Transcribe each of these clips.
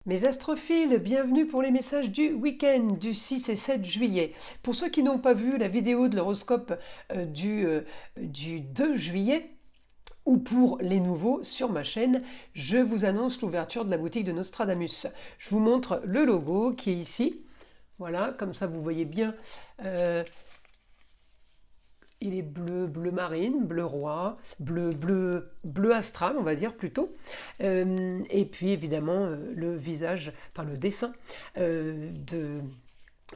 Mes astrophiles, bienvenue pour les messages du week-end du 6 et 7 juillet. Pour ceux qui n'ont pas vu la vidéo de l'horoscope du 2 juillet, ou pour les nouveaux sur ma chaîne, je vous annonce l'ouverture de la boutique de Nostradamus. Je vous montre le logo qui est ici. Voilà, comme ça vous voyez bien. Il est bleu, bleu marine, bleu roi, bleu astral, on va dire plutôt. Et puis évidemment le visage, enfin le dessin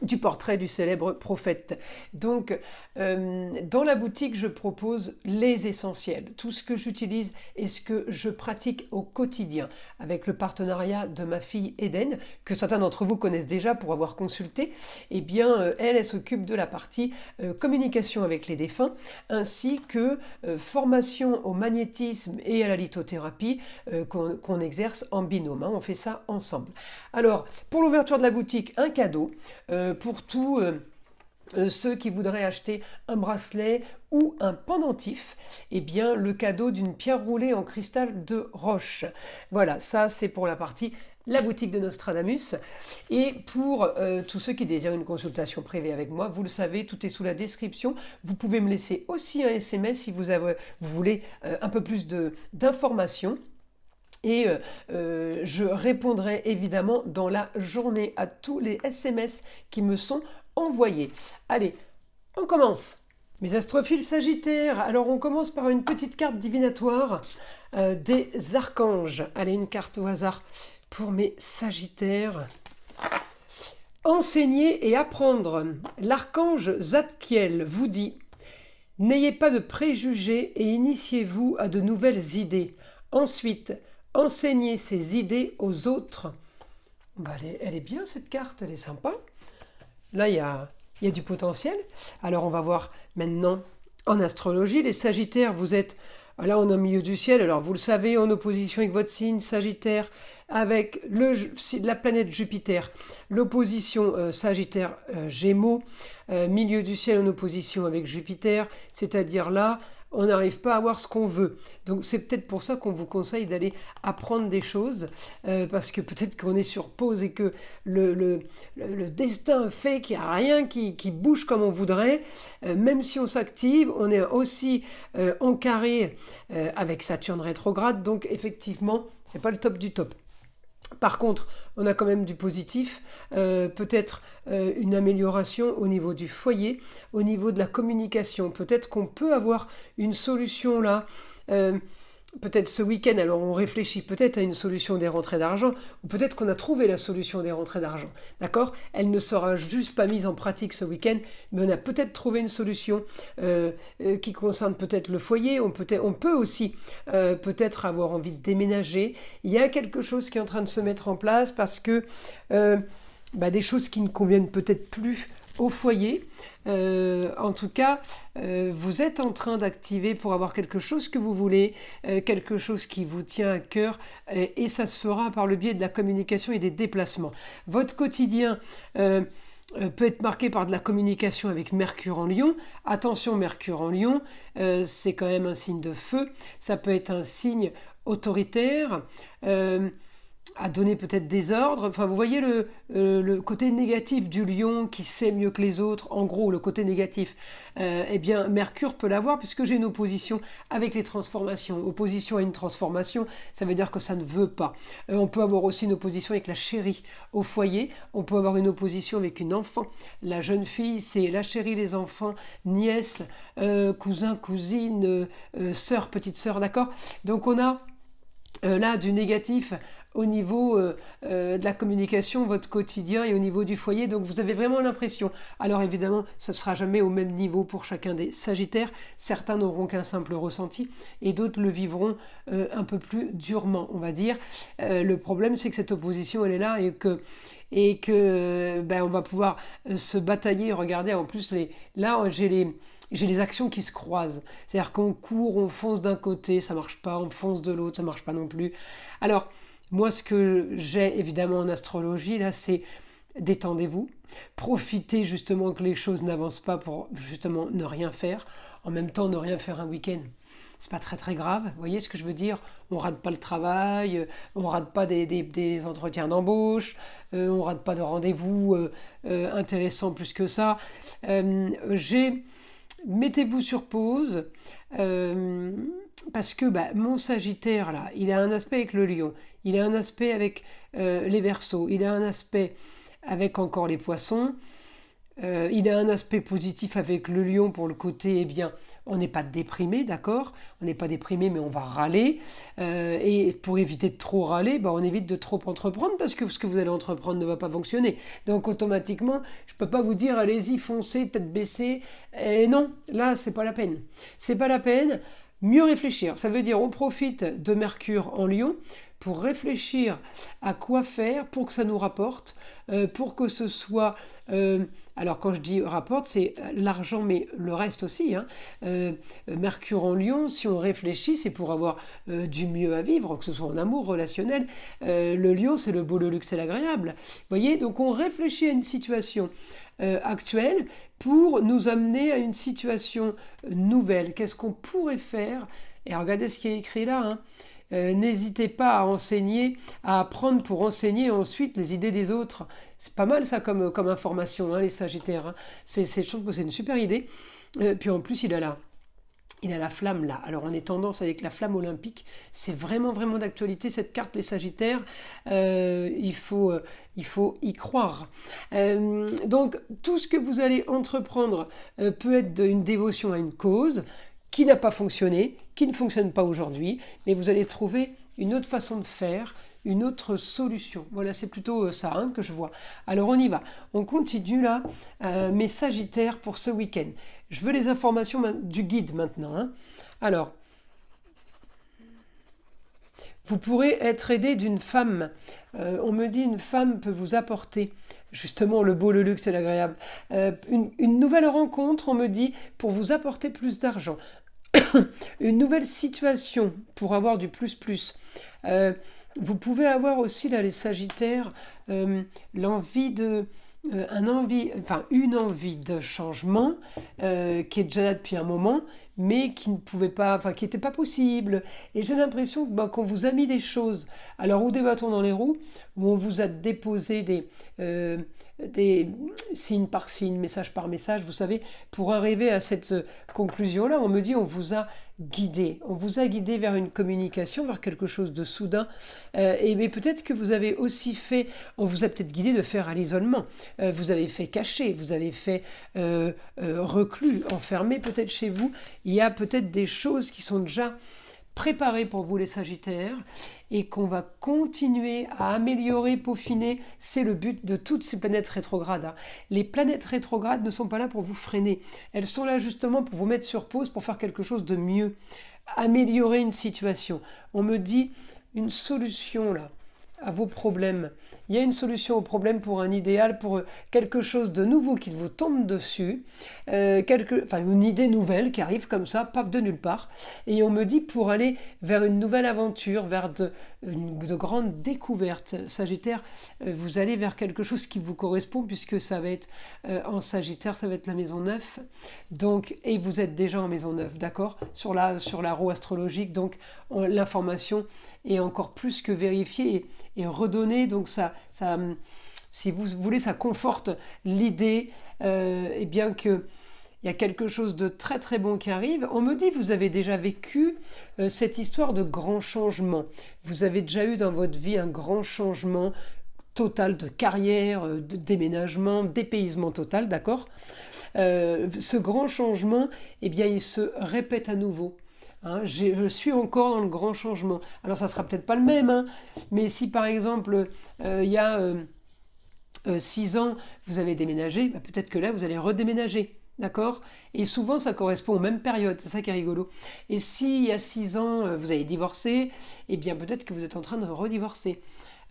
du portrait du célèbre prophète. Donc, dans la boutique, je propose les essentiels, tout ce que j'utilise et ce que je pratique au quotidien, avec le partenariat de ma fille Eden, que certains d'entre vous connaissent déjà pour avoir consulté. Eh bien, elle s'occupe de la partie communication avec les défunts, ainsi que formation au magnétisme et à la lithothérapie qu'on exerce en binôme. On fait ça ensemble. Alors, pour l'ouverture de la boutique, un cadeau. Pour tous ceux qui voudraient acheter un bracelet ou un pendentif, eh bien le cadeau d'une pierre roulée en cristal de roche. Voilà, ça c'est pour la partie la boutique de Nostradamus. Et pour tous ceux qui désirent une consultation privée avec moi, vous le savez, tout est sous la description. Vous pouvez me laisser aussi un SMS si vous voulez un peu plus d'informations. Et je répondrai évidemment dans la journée à tous les SMS qui me sont envoyés. Allez, on commence. Mes astrophiles sagittaires, alors on commence par une petite carte divinatoire des archanges. Allez, une carte au hasard pour mes sagittaires. Enseigner et apprendre. L'archange Zadkiel vous dit « N'ayez pas de préjugés et initiez-vous à de nouvelles idées. Ensuite, enseignez ces idées aux autres. » Bah, elle est bien cette carte, elle est sympa. Là, il y a du potentiel. Alors, on va voir maintenant en astrologie. Les Sagittaires, vous êtes... Là, on est au milieu du ciel. Alors, vous le savez, en opposition avec votre signe, Sagittaire, avec la planète Jupiter. L'opposition Sagittaire-Gémeaux, milieu du ciel en opposition avec Jupiter. C'est-à-dire là... on n'arrive pas à avoir ce qu'on veut. Donc c'est peut-être pour ça qu'on vous conseille d'aller apprendre des choses, parce que peut-être qu'on est sur pause et que le destin fait qu'il n'y a rien qui bouge comme on voudrait. Même si on s'active, on est aussi en carré avec Saturne rétrograde, donc effectivement, c'est pas le top du top. Par contre, on a quand même du positif, peut-être une amélioration au niveau du foyer, au niveau de la communication. Peut-être qu'on peut avoir une solution là, peut-être ce week-end, alors on réfléchit peut-être à une solution des rentrées d'argent, ou peut-être qu'on a trouvé la solution des rentrées d'argent, d'accord ? Elle ne sera juste pas mise en pratique ce week-end, mais on a peut-être trouvé une solution qui concerne peut-être le foyer, on peut aussi peut-être avoir envie de déménager. Il y a quelque chose qui est en train de se mettre en place parce que des choses qui ne conviennent peut-être plus au foyer. En tout cas, vous êtes en train d'activer pour avoir quelque chose que vous voulez, quelque chose qui vous tient à cœur, et ça se fera par le biais de la communication et des déplacements. Votre quotidien peut être marqué par de la communication avec Mercure en Lion. Attention, Mercure en Lion, c'est quand même un signe de feu. Ça peut être un signe autoritaire, à donner peut-être des ordres. Enfin, vous voyez le côté négatif du lion qui sait mieux que les autres. En gros, le côté négatif. Eh bien, Mercure peut l'avoir puisque j'ai une opposition avec les transformations. Opposition à une transformation, ça veut dire que ça ne veut pas. On peut avoir aussi une opposition avec la chérie au foyer. On peut avoir une opposition avec une enfant. La jeune fille, c'est la chérie, les enfants, nièce, cousin, cousine, sœur, petite sœur, d'accord ? Donc, on a là du négatif au niveau de la communication, votre quotidien et au niveau du foyer. Donc vous avez vraiment l'impression. Alors évidemment, ça ne sera jamais au même niveau pour chacun des Sagittaires. Certains n'auront qu'un simple ressenti et d'autres le vivront un peu plus durement, on va dire. Le problème, c'est que cette opposition, elle est là et que on va pouvoir se batailler. Regardez, en plus, là, j'ai les actions qui se croisent. C'est-à-dire qu'on court, on fonce d'un côté, ça marche pas, on fonce de l'autre, ça marche pas non plus. Alors, moi, ce que j'ai évidemment en astrologie, là, c'est détendez-vous, profitez justement que les choses n'avancent pas pour justement ne rien faire. En même temps, ne rien faire un week-end, c'est pas très très grave. Vous voyez ce que je veux dire? On rate pas le travail, on rate pas des entretiens d'embauche, on rate pas de rendez-vous intéressants plus que ça. Mettez-vous sur pause. Parce que mon Sagittaire, là, il a un aspect avec le Lion, il a un aspect avec les Verseaux, il a un aspect avec encore les Poissons, il a un aspect positif avec le Lion pour le côté, on n'est pas déprimé, d'accord? On n'est pas déprimé, mais on va râler. Et pour éviter de trop râler, on évite de trop entreprendre parce que ce que vous allez entreprendre ne va pas fonctionner. Donc automatiquement, je ne peux pas vous dire, allez-y, foncez, tête baissée. Et non, là, c'est pas la peine. C'est pas la peine. Mieux réfléchir, ça veut dire on profite de Mercure en Lion pour réfléchir à quoi faire pour que ça nous rapporte, pour que ce soit... alors quand je dis rapporte, c'est l'argent, mais le reste aussi. Mercure en Lion, si on réfléchit, c'est pour avoir du mieux à vivre, que ce soit en amour, relationnel. Le Lion, c'est le beau, le luxe et l'agréable. Vous voyez, donc on réfléchit à une situation actuelle pour nous amener à une situation nouvelle. Qu'est-ce qu'on pourrait faire? Et regardez ce qui est écrit là. N'hésitez pas à enseigner, à apprendre pour enseigner ensuite les idées des autres. C'est pas mal ça comme information, les Sagittaires. Je trouve que c'est une super idée. Puis en plus, il a la flamme là. Alors on est tendance avec la flamme olympique. C'est vraiment vraiment d'actualité cette carte, les Sagittaires. Il faut y croire. Donc tout ce que vous allez entreprendre peut être une dévotion à une cause qui n'a pas fonctionné, qui ne fonctionne pas aujourd'hui, mais vous allez trouver une autre façon de faire, une autre solution. Voilà, c'est plutôt ça que je vois. Alors on y va. On continue là, mes Sagittaires pour ce week-end. Je veux les informations du guide maintenant. Alors, vous pourrez être aidé d'une femme. On me dit une femme peut vous apporter justement le beau, le luxe et l'agréable. Une nouvelle rencontre, on me dit, pour vous apporter plus d'argent. Une nouvelle situation pour avoir du plus. Vous pouvez avoir aussi, là, les Sagittaires, l'envie de... une envie de changement qui est déjà là depuis un moment, mais qui n'était pas possible. Et j'ai l'impression qu'on vous a mis des choses, alors ou des bâtons dans les roues, où on vous a déposé des signe par signe, message par message, vous savez, pour arriver à cette conclusion-là, on me dit on vous a guidé vers une communication, vers quelque chose de soudain, mais peut-être que vous avez aussi on vous a peut-être guidé de faire à l'isolement, vous avez fait caché, vous avez fait reclus, enfermé peut-être chez vous, il y a peut-être des choses qui sont déjà préparées pour vous les Sagittaires et qu'on va continuer à améliorer, peaufiner. C'est le but de toutes ces planètes rétrogrades. Les planètes rétrogrades ne sont pas là pour vous freiner. Elles sont là justement pour vous mettre sur pause, pour faire quelque chose de mieux. Améliorer une situation. On me dit une solution là à vos problèmes. Il y a une solution au problème pour un idéal, pour quelque chose de nouveau qui vous tombe dessus, une idée nouvelle qui arrive comme ça, paf, de nulle part. Et on me dit pour aller vers une nouvelle aventure, vers de grandes découvertes. Sagittaire, vous allez vers quelque chose qui vous correspond, puisque ça va être en Sagittaire, ça va être la maison 9. Donc, et vous êtes déjà en maison 9, d'accord, sur la roue astrologique. Donc, l'information est encore plus que vérifiée et redonnée. Donc, ça, si vous voulez, ça conforte l'idée que il y a quelque chose de très très bon qui arrive. On me dit, vous avez déjà vécu cette histoire de grand changement. Vous avez déjà eu dans votre vie un grand changement total de carrière, de déménagement, dépaysement total, d'accord? Ce grand changement, il se répète à nouveau. Je suis encore dans le grand changement. Alors ça sera peut-être pas le même, mais si par exemple il y a 6 ans vous avez déménagé, peut-être que là vous allez redéménager. D'accord? Et souvent, ça correspond aux mêmes périodes. C'est ça qui est rigolo. Et s'il y a 6 ans, vous avez divorcé, peut-être que vous êtes en train de redivorcer.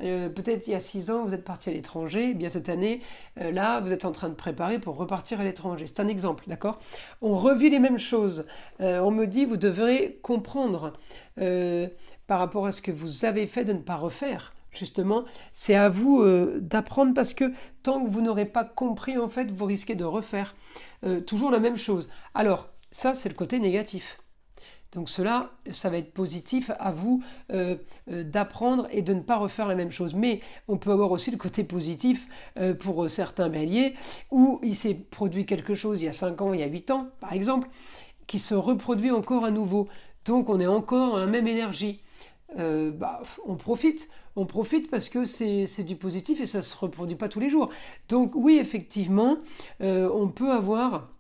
Peut-être il y a 6 ans, vous êtes parti à l'étranger. Cette année, là, vous êtes en train de préparer pour repartir à l'étranger. C'est un exemple, d'accord? On revit les mêmes choses. On me dit, vous devrez comprendre par rapport à ce que vous avez fait de ne pas refaire. Justement, c'est à vous d'apprendre parce que tant que vous n'aurez pas compris, en fait, vous risquez de refaire toujours la même chose. Alors, ça, c'est le côté négatif. Donc cela, ça va être positif à vous d'apprendre et de ne pas refaire la même chose. Mais on peut avoir aussi le côté positif pour certains béliers, où il s'est produit quelque chose il y a 5 ans, il y a 8 ans, par exemple, qui se reproduit encore à nouveau. Donc on est encore dans la même énergie. On profite parce que c'est du positif et ça ne se reproduit pas tous les jours. Donc oui, effectivement, on peut avoir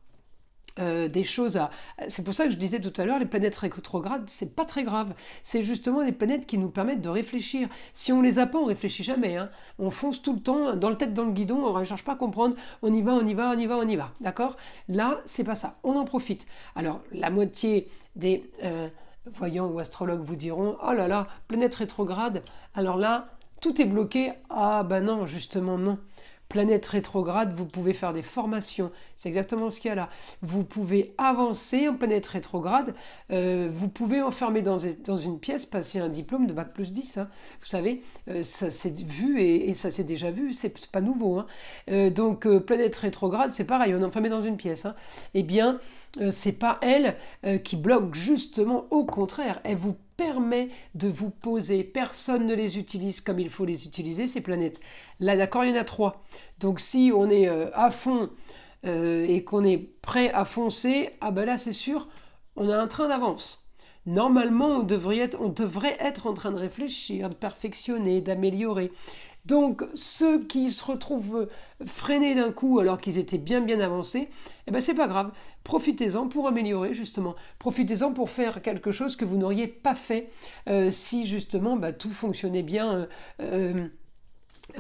des choses à... C'est pour ça que je disais tout à l'heure, les planètes rétrogrades, c'est pas très grave. C'est justement des planètes qui nous permettent de réfléchir. Si on les a pas, on réfléchit jamais. Hein. On fonce tout le temps, dans le tête dans le guidon, on ne cherche pas à comprendre. On y va. D'accord? Là, c'est pas ça. On en profite. Alors, la moitié des voyants ou astrologues vous diront « Oh là là, planète rétrograde, alors là, tout est bloqué. » Ah ben non, justement non. Planète rétrograde, vous pouvez faire des formations, c'est exactement ce qu'il y a là. Vous pouvez avancer en planète rétrograde, vous pouvez enfermer dans une pièce, passer un diplôme de Bac+10, hein. Vous savez, ça s'est vu et ça s'est déjà vu, c'est pas nouveau. Hein. Donc planète rétrograde, c'est pareil, on est enfermé dans une pièce. Hein. Eh bien, c'est pas elle qui bloque, justement, au contraire, elle vous permet de vous poser. Personne ne les utilise comme il faut les utiliser, ces planètes. Là, d'accord, il y en a 3. Donc, si on est à fond et qu'on est prêt à foncer, ah ben là, c'est sûr, on a un train d'avance. Normalement, on devrait être en train de réfléchir, de perfectionner, d'améliorer. Donc, ceux qui se retrouvent freinés d'un coup alors qu'ils étaient bien avancés, eh ben c'est pas grave. Profitez-en pour améliorer, justement. Profitez-en pour faire quelque chose que vous n'auriez pas fait si, justement, tout fonctionnait bien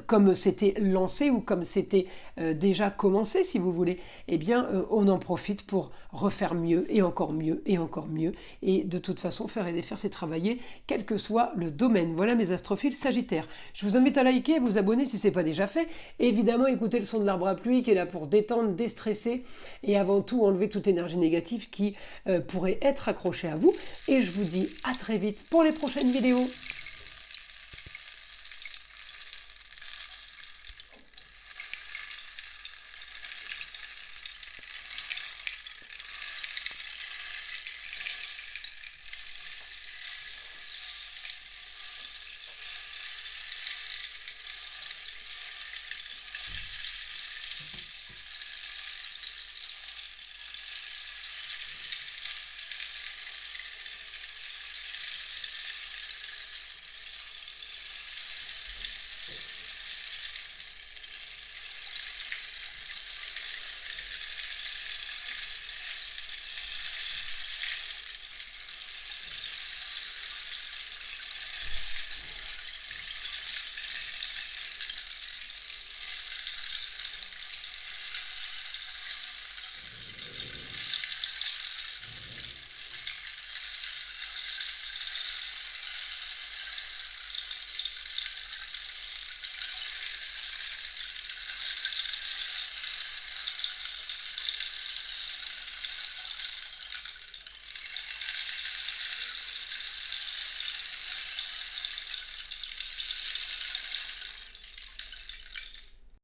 comme c'était lancé ou comme c'était déjà commencé, si vous voulez. Eh bien, on en profite pour refaire mieux et encore mieux et encore mieux. Et de toute façon, faire aider, faire, c'est travailler, quel que soit le domaine. Voilà mes astrophiles sagittaires. Je vous invite à liker, à vous abonner si ce n'est pas déjà fait. Et évidemment, écoutez le son de l'arbre à pluie qui est là pour détendre, déstresser et avant tout enlever toute énergie négative qui pourrait être accrochée à vous. Et je vous dis à très vite pour les prochaines vidéos.